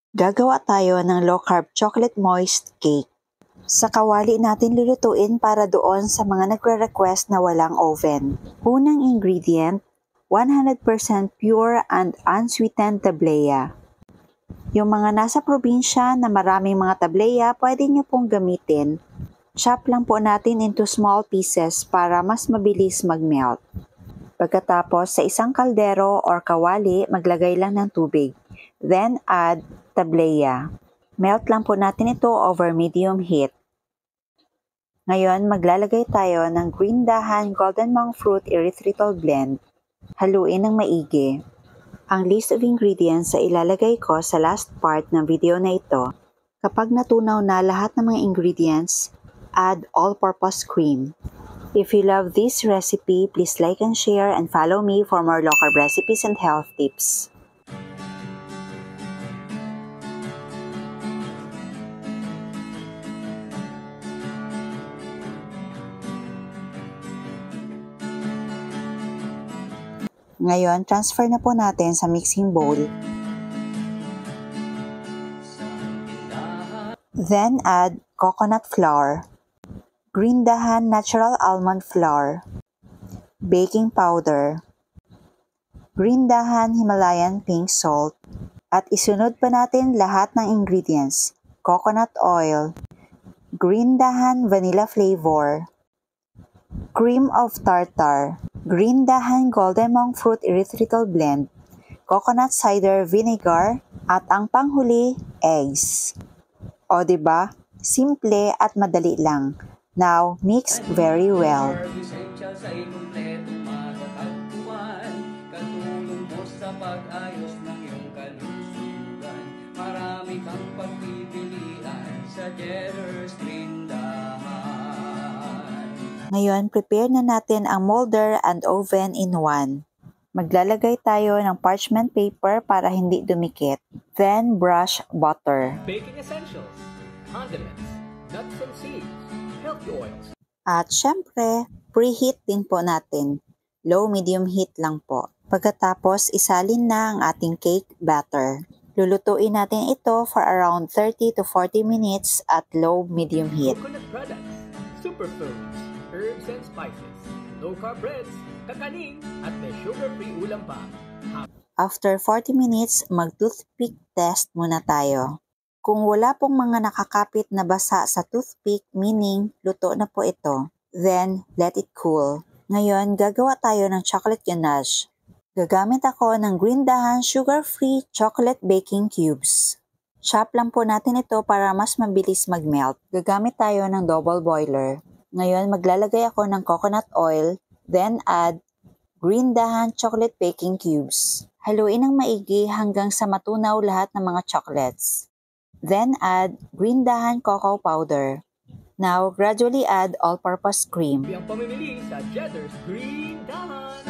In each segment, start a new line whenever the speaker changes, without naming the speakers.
Gagawa tayo ng low-carb chocolate moist cake. Sa kawali natin lulutuin para doon sa mga nagre-request na walang oven. Unang ingredient, 100% pure and unsweetened tableya. Yung mga nasa probinsya na maraming mga tableya, pwede nyo pong gamitin. Chop lang po natin into small pieces para mas mabilis mag-melt. Pagkatapos sa isang kaldero or kawali, maglagay lang ng tubig. Then add tableya. Melt lang po natin ito over medium heat. Ngayon, maglalagay tayo ng green dahan golden monk fruit erythritol blend. Haluin ng maigi. Ang list of ingredients ay ilalagay ko sa last part ng video na ito. Kapag natunaw na lahat ng mga ingredients, add all-purpose cream. If you love this recipe, please like and share and follow me for more low-carb recipes and health tips. Ngayon, transfer na po natin sa mixing bowl. Then add coconut flour, green dahan natural almond flour, baking powder, green dahan Himalayan pink salt, at isunod pa natin lahat ng ingredients, coconut oil, green dahan vanilla flavor, cream of tartar, green dahan golden monk fruit erythritol blend, coconut cider vinegar, at ang panghuli, eggs. O diba? Simple at madali lang. Now, mix very well.
Katulong mo sa pag-ayos ng iyong kalusugan. Marami kang pagpipilian sa Jetter's Tindahan.
Ngayon, prepare na natin ang molder and oven in one. Maglalagay tayo ng parchment paper para hindi dumikit. Then, brush butter.
Baking essentials, condiments, nuts and seeds, healthy oils.
At syempre, preheat din po natin. Low-medium heat lang po. Pagkatapos, isalin na ang ating cake batter. Lulutuin natin ito for around 30 to 40 minutes at low-medium heat.
Coconut products, superfoods, herbs and spices, low-carb breads, kakaning, at may sugar-free ulam pa.
After 40 minutes, mag-toothpick test muna tayo. Kung wala pong mga nakakapit na basa sa toothpick, meaning luto na po ito, then let it cool. Ngayon, gagawa tayo ng chocolate ganache. Gagamit ako ng green dahan sugar-free chocolate baking cubes. Chop lang po natin ito para mas mabilis mag-melt. Gagamit tayo ng double boiler. Ngayon, maglalagay ako ng coconut oil, then add green dahan chocolate baking cubes. Haluin ng maigi hanggang sa matunaw lahat ng mga chocolates. Then add green dahan cocoa powder. Now, gradually add all-purpose cream.
Ang pamimili sa Jetter's Green Dahan.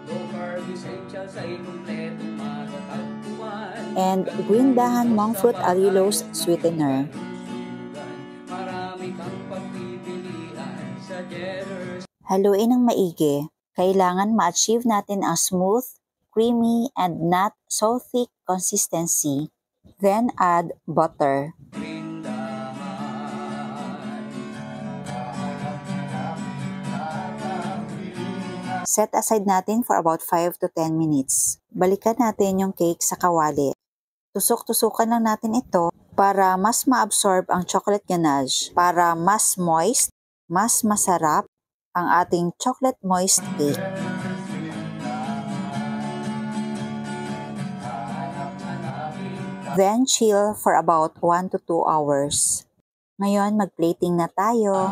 Low-carb essentials ay kumpletong matatagpuan.
And green dahan monk fruit allulose sweetener.
Marami kang pagpipilian sa Jetter's.
Haluin ng maigi. Kailangan ma-achieve natin ang smooth, creamy, and not so thick consistency. Then add butter. Set aside natin for about 5 to 10 minutes. Balikan natin yung cake sa kawali. Tusok-tusukan lang natin ito para mas ma-absorb ang chocolate ganache, para mas moist, mas masarap ang ating chocolate moist cake. Then chill for about 1 to 2 hours. Ngayon, mag-plating na tayo.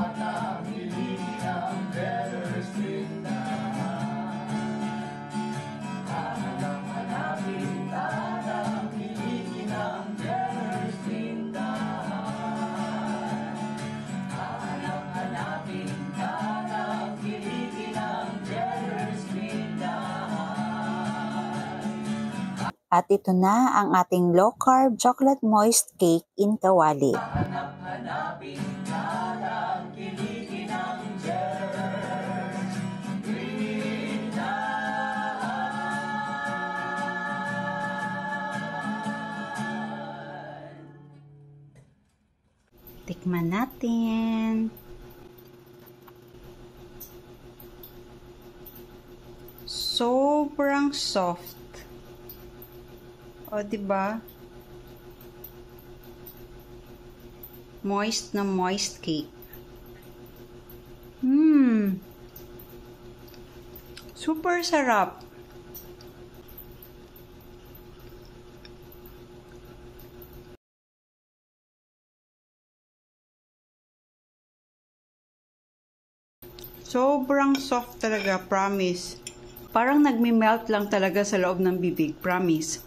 At ito na ang ating low-carb chocolate moist cake in kawali. Tikman natin. Sobrang soft. O, diba? Moist na moist cake. Super sarap. Sobrang soft talaga, promise. Parang nagme-melt lang talaga sa loob ng bibig, promise.